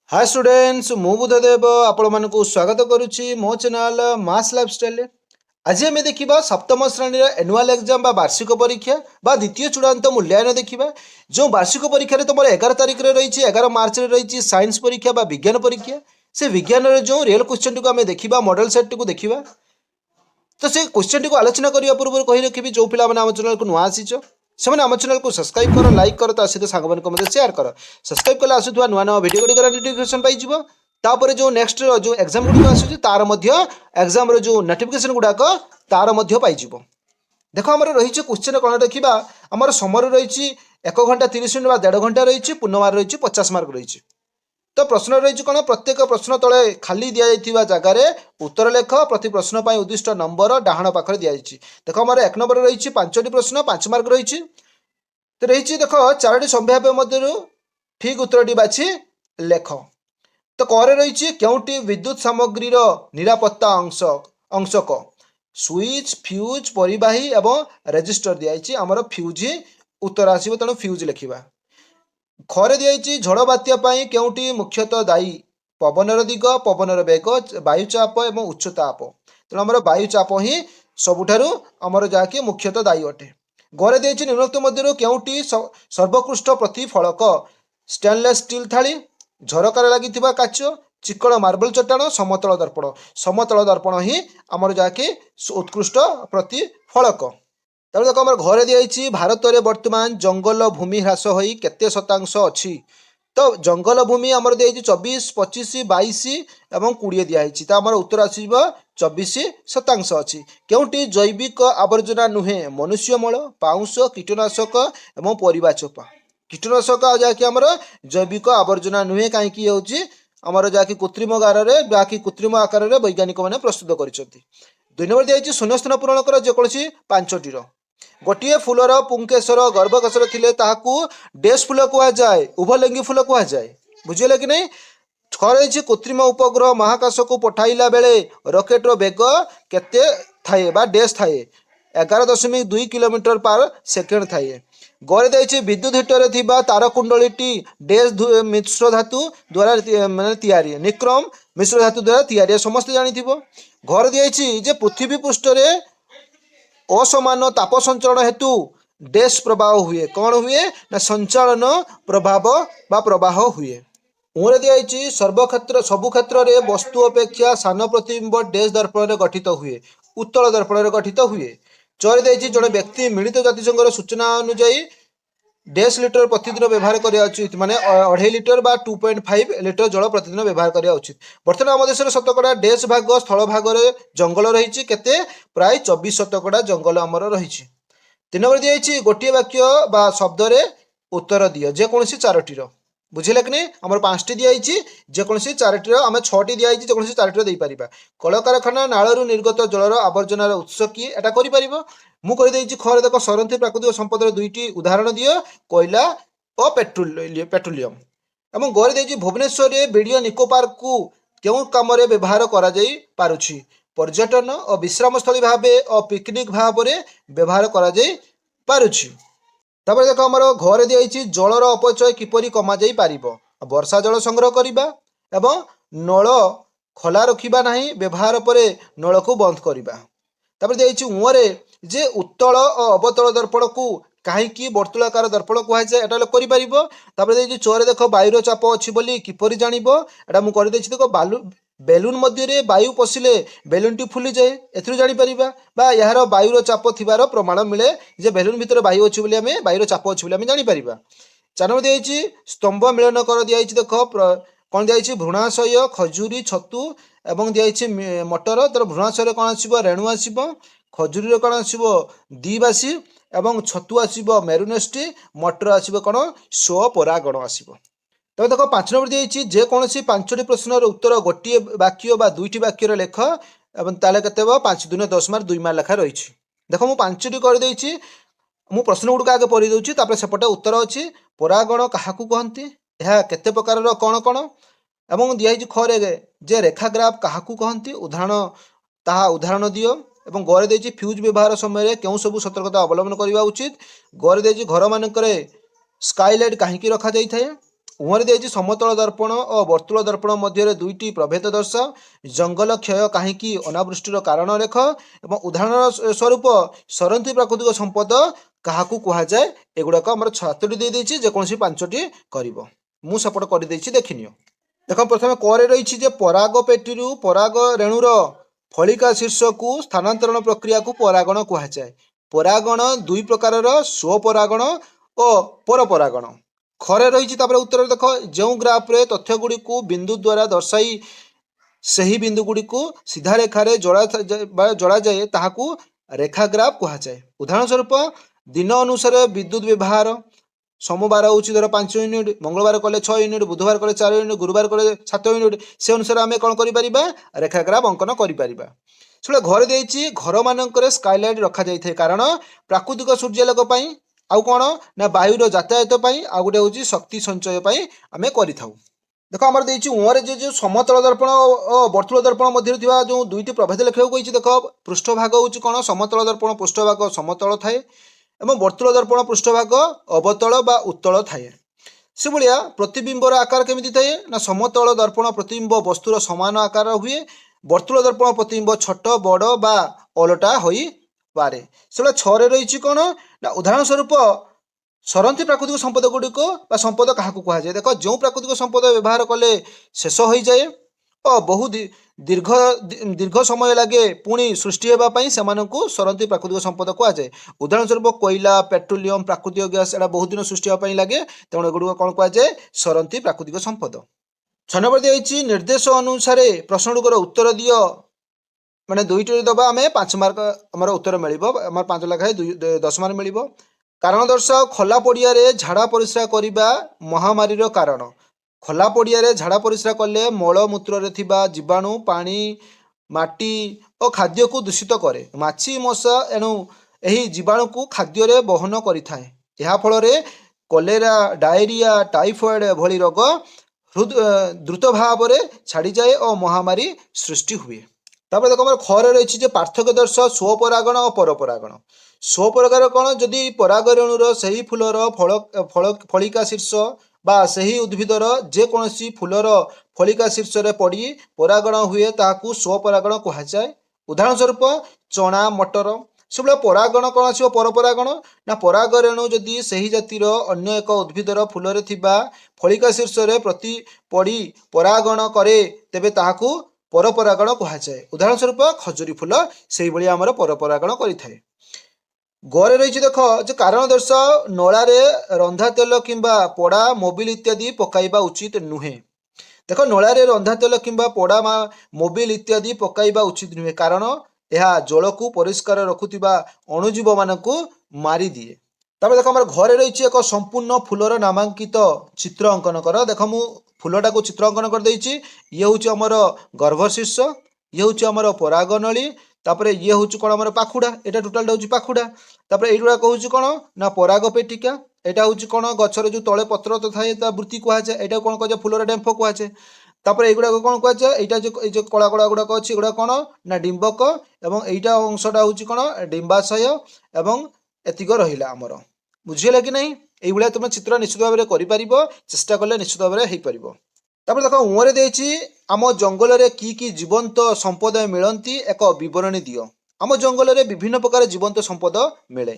Hi students मु बुद्धदेव आपण मानक स्वागत करुच्ची मो चैनल मास लाइफस्टाइल। आज आम देखा सप्तम श्रेणी एनुआल एग्जाम बा वार्षिक परीक्षा बा द्वितीय चूड़ांत मूल्यांकन देखा। जो वार्षिक परीक्षा तुम 11 तारिख में रही 11 मार्च में रही साइंस परीक्षा बा विज्ञान परीक्षा। से विज्ञान जो रियल क्वेश्चन टी आम देखा मॉडल सेट टी देखा। तो से क्वेश्चन टी आलोचना करने पूर्व कही रखी जो पिला आम चैनल को नुआ आसीच से आम चैनल को सब्सक्राइब कर लाइक कर सहित सांग सेयार कर सब्सक्राइब कले आसुवा नुआ नुआ भिडियो गुड़िक नोटिफिकेशन पाइज। तापर जो नेक्स्ट जो एग्जाम गुड़िक आसूँ तार एग्जाम जो नोटिफिकेशन गुड़ाक तार पाइज। देख आम रही क्वेश्चन कौन देखा आमर समय रही 1 घंटा 30 मिनट 1.5 घंटा रही पूर्णमार रही 50 मार्क रही। तो प्रश्न रही कौन प्रत्येक प्रश्न तले खाली दि जगार उत्तर लेख प्रति प्रश्न पर उद्दिष्ट नंबर डाहाण पाखे दि देख आम 1 नंबर रही 5टी प्रश्न 5 मार्क रही। तो रही देख 4टी संभाव्य मध्य ठीक उत्तर बाछि लेख। तो करे रही क्योंटी विद्युत सामग्री निरापत्ता अंशक स्विच फ्यूज परिबाही एवं रेजिस्टर दिखाई आमर फ्यूज ही उत्तर आसो तेणु फ्यूज लिखा। खरे दिखाई झड़ बात्या क्योंटी मुख्यतः दायी पवनर दिग पवनर बेग वायुचाप और उच्चताप तेणु आमर वायुचाप ही सबुठारु आमर जहाँकि मुख्यतः दायी अटे। घरे दिखाई निम्नोक्त मध्य क्योंटी सर्वोत्कृष्ट प्रतिफलक स्टेनलेस स्टील थाली झरकार लगी काच चिकण मार्बल चट्टाण समतल दर्पण ही आमर जहाँकि उत्कृष्ट प्रतिफलक। तब देख आम घरे दिखाई भारत में वर्तमान जंगल भूमि ह्रास हो केते शतांश अच्छी। तो जंगल भूमि आमर दिखाई 24 25 22 और 20 दिखाई तो आमर उत्तर आस 24% अच्छी। क्योंटी जैविक आवर्जना नुहे मनुष्यमल पाउंश कीटनाशक और परिवा चोपा कीटनाशक जहाँकि आमर जैविक आवर्जना नुहे कहीं आमर जहाँकि कृत्रिम गारे जहाँकि कृत्रिम आकार में वैज्ञानिक मैंने प्रस्तुत कर। 2 नंबर दिखाई शून्यस्थान पूरण कर जेकोसी 5टी गोटे फूलर पुंकेश्वर गर्भकेशर थिले ताहाकू डेस फूल कहुए उभलिंगी फूल कहुए बुझे कि नहीं। खरे कृत्रिम उपग्रह महाकाश को पठाइला बेले रॉकेटर बेग केते थाए बा डेस थाए 11.2 किलोमीटर पर सेकेंड थाए। गरे देछि विद्युत हिटर थिबा तार कुंडलीटी डेस मिश्र धातु द्वारा माने तैयारी निक्रम मिश्र धातु द्वारा तैयारी समस्त जानिथिबो। घर दिखाई जे पृथ्वी पृष्ठ रे असमान ताप संचरण हेतु डेस प्रवाह हुए कौन हुए ना संचालन प्रभाव बा प्रवाह हुए। उरे दिखाई सर्वक्षेत्र सबु क्षेत्र में वस्तु अपेक्षा सान प्रतिबिंब डेस दर्पण गठित हुए उत्तल दर्पण गठित हुए। चौरे देखिए जड़े व्यक्ति मिलित जातिसंघर सूचना अनुଯାयी 1.5 लिटर प्रतिदिन व्यवहार करा उचित माने 2.5 लिटर बा 2.5 लिटर जल प्रतिदिन व्यवहार करा उचित। बर्तमान आम देश शतकड़ा 1.5 भाग स्थल भाग जंगल रही केते प्राय 24% जंगल आमर रही। 3 नंबर दिखाई गोटे वाक्य बा शब्द रे उत्तर दियो जेकोसी 4टी बुझे कि नहीं। आमर 5टी दिखाई जेकोसी 4टी आम 6टी दिखाई जेकोसी 4टी दे पार। कलकारखाना नालू निर्गत जलर आवर्जनार उत्स किए एटा कर मुझे खरे देख सरंती प्राकृतिक संपदर 2टी उदाहरण दियो कोयला और पेट्रोलियम। एवं गरे देखिए भुवनेश्वर में वीडियो निको पार्क को क्यों कम व्यवहार कर पर्यटन और विश्रामस्थली भाव और पिकनिक भाव में व्यवहार कर। देख आम घरे दिखाई जलर अपचय किपरि कमा जाई पारिबो वर्षा जल संग्रह करने एवं नल खोला रखा ना व्यवहार पर नल को बंद करवा। तापर देखिए मुहरे जे उत्तल और अवतल दर्पण को कहीं वर्तुलाकार दर्पण कहुए एटा कर। देखिए चोरे देख वायुर चाप अच्छी बोली किपरि जानिबो एटा मु कर देछि। देख बालू बेलून मध्य बायु पशिले बेलून टी फुली जाए एथुरु जानि परिबा बा यार वायुर चाप थिबार प्रमाण मिले जे बेलून भितर वायु अच्छी बोली आमे वायुर चाप अच्छी बोली आमे जानि परिबा। 4 नंबर दिखाई स्तंभ मिलन कर दिखाई देख कौन दिखाई भ्रूणाशय खजूरी छतु एवं दिखाई मटर तर भ्रूणाशय कौन आसो रेणु आसो खजूरी कौन आसो द्विवासी एवं छतु आसो मेरुनेस्टी मटर आसो कौन स्वपरागण आसो। तब देख 5 नंबर दिखाई जेकोसी 5टी प्रश्नर उत्तर गोटे वाक्य बा 2टी वाक्य लेख एवं ताले केते 5 दूने 10 मार्क 2 मार्क लेखा रही। देख मु 5टी कर मु प्रश्न गुड़िक आगे पढ़ी दूसरी तापर सेपटे उत्तर अच्छी परागण क्या कहती यह केते प्रकार कौन कौन एवं दिखाई खरे जे रेखा ग्राफ क्या कहती उदाहरण ताहा उदाहरण दियो एवं गरे देछि फ्यूज व्यवहार समय क्यों सब सतर्कता अवलंबन करने उचित। गरे देछि घर मानक स्काईलाइट कहीं रखा जाए उहरे दिए समतल दर्पण और वर्तुल दर्पण मध्य दुईटी प्रभेद दर्शाओ। जंगल क्षय कहीं अनावृष्टिर कारण रेख और उदाहरण स्वरूप सरंती प्राकृतिक संपद क्या कहुए एगुड़ाक आम 7टी दे जेकोसी 5टी कर मुझपट कर देखनी। देख प्रथम करे रही पराग पेटी पराग रेणुर फलिका शीर्ष को स्थानांतरण प्रक्रिया को परागण कहुए। परागण दुई प्रकार स्वपरागण और परपरागण। खरे रही उत्तर देख जो ग्राफ रे तथ्य गुड़ी को बिंदु द्वारा दर्शाई सही बिंदु गुड़ी को सीधा रेखार जोड़ा जाए ताकू रेखा ग्राफ कहुए। उदाहरण स्वरूप दिन अनुसार विद्युत व्यवहार सोमवार हूँ धर 5 यूनिट, मंगलवार कले 6 यूनिट, बुधवार कले 4 यूनिट, गुरुवार कले 7 यूनिट से अनुसार आम कौन कर रेखा ग्राफ अंकन कर घर दे घर मानक स्काईलाइट रखा जाए कारण प्राकृतिक सूर्यालोक आउ कौन ना वायुर यातायात आउ गोटे हूँ शक्ति संचय आम कर देख आम उहरे जो समतल दर्पण और वर्तुल दर्पण मध्य जो दुईटी प्रभेद लिखा कही देख पृष्ठभाग हूँ कौन समतल दर्पण पृष्ठभाग समतल थाए एवं वर्तुल दर्पण पृष्ठभाग अवतल बा उत्तल थाए। से भाया प्रतिबिंबर आकार केमिति थाए ना समतल दर्पण प्रतिबिंब वस्तुर समान आकार हुए, वर्तुल दर्पण प्रतिबिंब छोट बड़ बा ओलटा होई पारे। से 6 रही कौन ना उदाहरण स्वरूप सरंती प्राकृतिक संपद गुड़िक संपद क्या कहुए। देख जो प्राकृतिक संपद व्यवहार कले शेष हो जाए और बहु दीर्घ दीर्घ समय लगे पुणी सृष्टि होगापी से सरंती प्राकृतिक संपद कहुए। उदाहरण स्वरूप कोयला पेट्रोलियम प्राकृतिक गैस एटा बहुत दिन सृष्टि होगापी लगे तेणु एगुड़िक कौन कहुए सरंती प्राकृतिक संपद। 6 नंबर दिखाई निर्देश अनुसार प्रश्न गुड़िकर उत्तर दियो माने दुईटी दबा आम 5 मार्क आम उत्तर मिल 5 लाखाए 10 मार्क मिल। कारण दर्शाओ खोला पड़िया झाड़ा परिस्रा करने महामारी कारण। खोला पड़िया झाड़ा परिस्रा कले मलमूत्र जीवाणु पानी माटी और खाद्य को दूषित करे। माछी मशा एणु यही जीवाणु को खाद्य बहन करें। याफल कलेरा डायरिया टाइफॉइड भली रोग द्रुत भाव में छाड़ी जाए और महामारी सृष्टि हुए। तापर देखो हमारे खरे रही पार्थक्य दर्शाओ स्वपरागण और परपरागण। स्वपरागण कौन जदि पराग रेणुर से फूलर फल फलिका शीर्ष बा सही उद्भिदर जेकोसी फूलर फलिका शीर्ष पड़ी परागण हुए ताकू स्वपरागण कहुए। उदाहरण स्वरूप चना मटर से परागण कौन आसो परपरागण ना पराग रेणु जदि सही जातिर अन्य एक उद्भिदर फूलरे थिबा फलिका शीर्ष प्रति पड़ी परागण करे तेबे ताहाकू परपरागण कहुए। उदाहरण स्वरूप खजुरी फूल से भाई आमर परपरागण करें। गरे रही देख जो कारण दर्शाओ नलारे रंधा तेल किंबा पोड़ा मोबिल इत्यादि पकाइबा उचित नुहे। देख नलारे रंधा तेल किंबा पोड़ा मोबिल इत्यादि पकाइबा उचित नुहे कारण यह जल को परिष्कार रखुवा अणुजीव मानक मारी दिए। तापर देख आम घरे रही एक संपूर्ण फूलर नामांकित चित्र अंकन कर। देख मु फूलटा को चित्र अंकन कर देइछि। ये हूँ आमर गर्भशीर्ष, ये हूँ आमर परागनली, तापर ये हूँ कौन आमर पाखुड़ा, यहाँ टोटाल हूँ पाखुड़ा। तापर युवा कहूँ कौन ना पराग पेटिका, यहाँ हूँ कौन गचर जो तले पत्र तो थाए वृत्ति कहुए, यहाँ कौन कहुए फूलर डेम्फ कहुए। तापर युवा कौन कहुए यहाँ जो कला कला गुड़ाक अच्छी एगुड़ा कौन ना डिम्बक और यहाँ अंशटा हूँ कौन डिम्बाशय एवं एतिक रहा आमर। बुझीगला कि नहीं? ये तुम चित्र निश्चित भाव में कर चेष्टा कले निश्चित भाव में हो पार। तापर देख उहरे देछि आम जंगल रे की जीवंत संपद मिलती एक बरणी दियो। आम जंगल रे विभिन्न प्रकार जीवंत संपद मिले।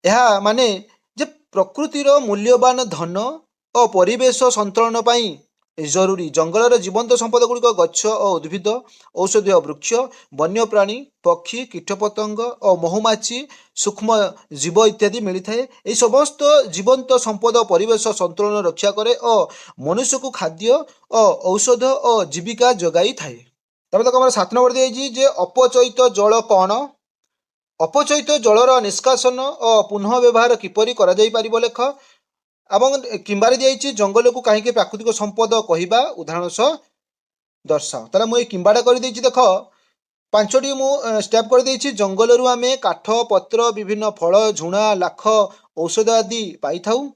यह माने जे प्रकृतिर मूल्यवान धन और परिवेश संतुलन पाई जरूरी जंगल जीवंत संपद गुड़िक गछ और उद्भिद औषधीय वृक्ष वन्यप्राणी पक्षी कीटपतंग और महुमाछी सूक्ष्म जीव इत्यादि मिलता है। ये समस्त जीवंत संपद परिवेश संतुलन रक्षा करे और मनुष्य को खाद्य और औषध और जीविका जगाई थाए। तब तक हमारे 7 नंबर दिए जे अपचयित जल कौन। अपचयित जलर निष्कासन और पुनः व्यवहार किपरि करा जाई परिबो लेख। एवं किंबार दिखाई जंगल को कहीं प्राकृतिक संपद कहवा उदाहरण सह दर्शाओ। ताला मुझे किंबाटा कर देख 5टी मु स्टेप कर देछि। जंगल आम काठ पत्र विभिन्न फल झुणा लाख औषध आदि पाई थाउ।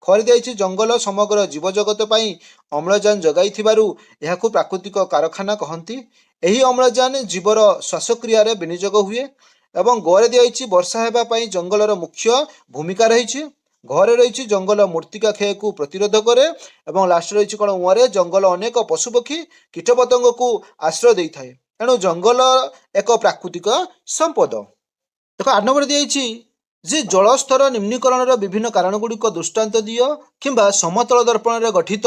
खरी दिखाई जंगल समग्र जीवजगत पाई अम्लजान जगाई थिबारु यहाकु प्राकृतिक कारखाना कहती। यही अम्लजान जीवर श्वासक्रिय विनियोग हुए। एवं गरे दिखाई वर्षा हेबा पाई जंगलर मुख्य भूमिका रही। ଘରେ ରହିଛି ଜଙ୍ଗଲ ମୂର୍ତ୍ତିକା କ୍ଷୟକୁ ପ୍ରତିରୋଧ କରେ ଏବଂ ଲାଷ୍ଟ ରହିଛି କ'ଣ ଉଆଁରେ ଜଙ୍ଗଲ ଅନେକ ପଶୁପକ୍ଷୀ କୀଟପତଙ୍ଗକୁ ଆଶ୍ରୟ ଦେଇଥାଏ। ଏଣୁ ଜଙ୍ଗଲ ଏକ ପ୍ରାକୃତିକ ସମ୍ପଦ। ଦେଖ 8 ନମ୍ବର ଦିଆଯାଇଛି ଯେ ଜଳସ୍ତର ନିମ୍ନୀକରଣର ବିଭିନ୍ନ କାରଣଗୁଡ଼ିକ ଦୃଷ୍ଟାନ୍ତ ଦିଅ କିମ୍ବା ସମତଳ ଦର୍ପଣରେ ଗଠିତ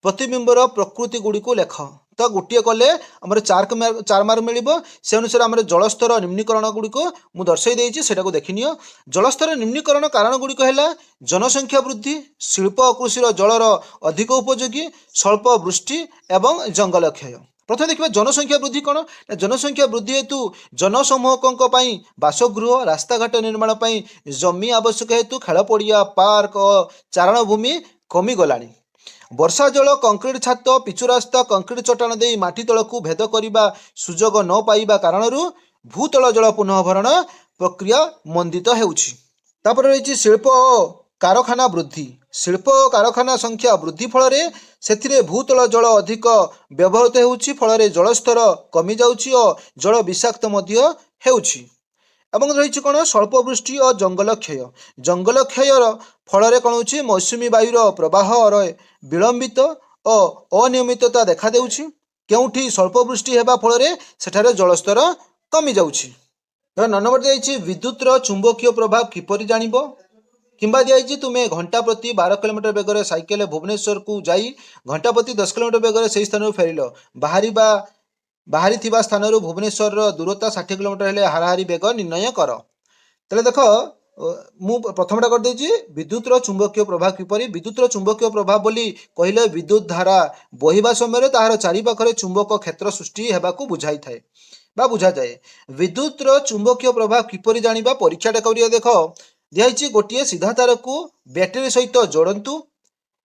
ପ୍ରତିବିମ୍ବର ପ୍ରକୃତି ଗୁଡ଼ିକୁ ଲେଖ। ତ ଗୋଟିଏ କଲେ ଆମର 4 ମାର୍କ ମିଳିବ। ସେ ଅନୁସାରେ ଆମର ଜଳସ୍ତର ନିମ୍ନୀକରଣ ଗୁଡ଼ିକୁ ମୁଁ ଦର୍ଶାଇ ଦେଇଛି, ସେଟାକୁ ଦେଖିନିଅ। ଜଳସ୍ତର ନିମ୍ନୀକରଣ କାରଣ ଗୁଡ଼ିକ ହେଲା ଜନସଂଖ୍ୟା ବୃଦ୍ଧି, ଶିଳ୍ପ ଓ କୃଷିର ଜଳର ଅଧିକ ଉପଯୋଗୀ, ସ୍ୱଳ୍ପ ବୃଷ୍ଟି ଏବଂ ଜଙ୍ଗଲ କ୍ଷୟ। ପ୍ରଥମେ ଦେଖିବା ଜନସଂଖ୍ୟା ବୃଦ୍ଧି କ'ଣ ନା ଜନସଂଖ୍ୟା ବୃଦ୍ଧି ହେତୁ ଜନସମୂହଙ୍କ ପାଇଁ ବାସଗୃହ, ରାସ୍ତାଘାଟ ନିର୍ମାଣ ପାଇଁ ଜମି ଆବଶ୍ୟକ ହେତୁ ଖେଳ ପଡ଼ିଆ, ପାର୍କ ଓ ଚାରଣ ଭୂମି କମିଗଲାଣି। ବର୍ଷା ଜଳ କଂକ୍ରିଟ ଛାତ, ପିଚୁ ରାସ୍ତା, କଂକ୍ରିଟ ଚଟାଣ ଦେଇ ମାଟି ତଳକୁ ଭେଦ କରିବା ସୁଯୋଗ ନ ପାଇବା କାରଣରୁ ଭୂତଳ ଜଳ ପୁନଃଭରଣ ପ୍ରକ୍ରିୟା ମନ୍ଦିତ ହେଉଛି। ତାପରେ ରହିଛି ଶିଳ୍ପ ଓ କାରଖାନା ବୃଦ୍ଧି। ଶିଳ୍ପ ଓ କାରଖାନା ସଂଖ୍ୟା ବୃଦ୍ଧି ଫଳରେ ସେଥିରେ ଭୂତଳ ଜଳ ଅଧିକ ବ୍ୟବହୃତ ହେଉଛି, ଫଳରେ ଜଳସ୍ତର କମିଯାଉଛି ଓ ଜଳ ବିଷାକ୍ତ ମଧ୍ୟ ହେଉଛି। ଏବଂ ରହିଛି କ'ଣ ସ୍ୱଳ୍ପ ବୃଷ୍ଟି ଓ ଜଙ୍ଗଲ କ୍ଷୟ। ଜଙ୍ଗଲ କ୍ଷୟର ଫଳରେ କ'ଣ ହେଉଛି ମୌସୁମୀ ବାୟୁର ପ୍ରବାହର ବିଳମ୍ବିତ ଓ ଅନିୟମିତତା ଦେଖାଦେଉଛି। କେଉଁଠି ସ୍ୱଳ୍ପ ବୃଷ୍ଟି ହେବା ଫଳରେ ସେଠାରେ ଜଳସ୍ତର କମିଯାଉଛି। 9 ନମ୍ବର ଦିଆଯାଇଛି ବିଦ୍ୟୁତର ଚୁମ୍ବକୀୟ ପ୍ରଭାବ କିପରି ଜାଣିବ। କିମ୍ବା ଦିଆଯାଇଛି ତୁମେ ଘଣ୍ଟା ପ୍ରତି 12 କିଲୋମିଟର ବେଗରେ ସାଇକେଲ ଭୁବନେଶ୍ୱରକୁ ଯାଇ ଘଣ୍ଟା ପ୍ରତି 10 କିଲୋମିଟର ବେଗରେ ସେହି ସ୍ଥାନରୁ ଫେରିଲ। ବାହାରିଥିବା ସ୍ଥାନରୁ ଭୁବନେଶ୍ୱରର ଦୂରତା 60 କିଲୋମିଟର ହେଲେ ହାରାହାରି ବେଗ ନିର୍ଣ୍ଣୟ କର। ତାହେଲେ ଦେଖ ମୁଁ ପ୍ରଥମଟା କରିଦେଇଛି ବିଦ୍ୟୁତର ଚୁମ୍ବକୀୟ ପ୍ରଭାବ କିପରି। ବିଦ୍ୟୁତର ଚୁମ୍ବକୀୟ ପ୍ରଭାବ ବୋଲି କହିଲେ ବିଦ୍ୟୁତ ଧାରା ବହିବା ସମୟରେ ତାହାର ଚାରିପାଖରେ ଚୁମ୍ବକ କ୍ଷେତ୍ର ସୃଷ୍ଟି ହେବାକୁ ବୁଝାଇଥାଏ ବା ବୁଝାଯାଏ। ବିଦ୍ୟୁତର ଚୁମ୍ବକୀୟ ପ୍ରଭାବ କିପରି ଜାଣିବା ପରୀକ୍ଷାଟା କରିବା। ଦେଖ ଦିଆହେଇଛି ଗୋଟିଏ ସିଧା ତାରକୁ ବ୍ୟାଟେରୀ ସହିତ ଯୋଡ଼ନ୍ତୁ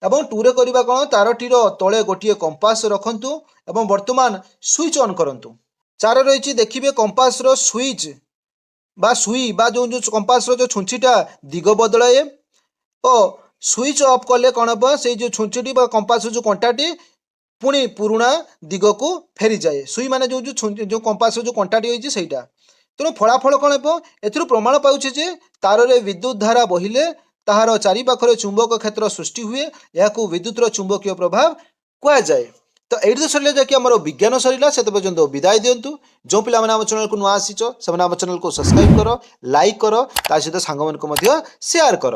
ଏବଂ 2ରେ କରିବା କ'ଣ ତାରଟିର ତଳେ ଗୋଟିଏ କମ୍ପାସ ରଖନ୍ତୁ ଏବଂ ବର୍ତ୍ତମାନ ସୁଇଚ୍ ଅନ୍ କରନ୍ତୁ। 4 ରହିଛି ଦେଖିବେ କମ୍ପାସର ସୁଇଚ୍ ବା ସୁଇ ବା ଯେଉଁ କମ୍ପାସର ଯେଉଁ ଛୁଞ୍ଚିଟା ଦିଗ ବଦଳାଏ ଓ ସୁଇଚ୍ ଅଫ୍ କଲେ କ'ଣ ହେବ ସେଇ ଯେଉଁ ଛୁଞ୍ଚିଟି ବା କମ୍ପାସର ଯେଉଁ କଣ୍ଟାଟି ପୁଣି ପୁରୁଣା ଦିଗକୁ ଫେରିଯାଏ। ସୁଇ ମାନେ ଯେଉଁ କମ୍ପାସର ଯେଉଁ କଣ୍ଟାଟି ହୋଇଛି ସେଇଟା। ତେଣୁ ଫଳାଫଳ କ'ଣ ହେବ ଏଥିରୁ ପ୍ରମାଣ ପାଉଛି ଯେ ତାରରେ ବିଦ୍ୟୁତ ଧାରା ବହିଲେ ତାହାର ଚାରିପାଖରେ ଚୁମ୍ବକ କ୍ଷେତ୍ର ସୃଷ୍ଟି ହୁଏ। ଏହାକୁ ବିଦ୍ୟୁତର ଚୁମ୍ବକୀୟ ପ୍ରଭାବ କୁହାଯାଏ। ତ ଏଇଠି ତ ସରିଲା ଯାକି ଆମର ବିଜ୍ଞାନ ସରିଲା। ସେତେ ପର୍ଯ୍ୟନ୍ତ ବିଦାୟ ଦିଅନ୍ତୁ। ଯେଉଁ ପିଲାମାନେ ଆମ ଚ୍ୟାନେଲକୁ ନୂଆ ଆସିଛ ସେମାନେ ଆମ ଚ୍ୟାନେଲକୁ ସବସ୍କ୍ରାଇବ୍ କର, ଲାଇକ୍ କର, ତା ସହିତ ସାଙ୍ଗମାନଙ୍କୁ ମଧ୍ୟ ସେୟାର କର।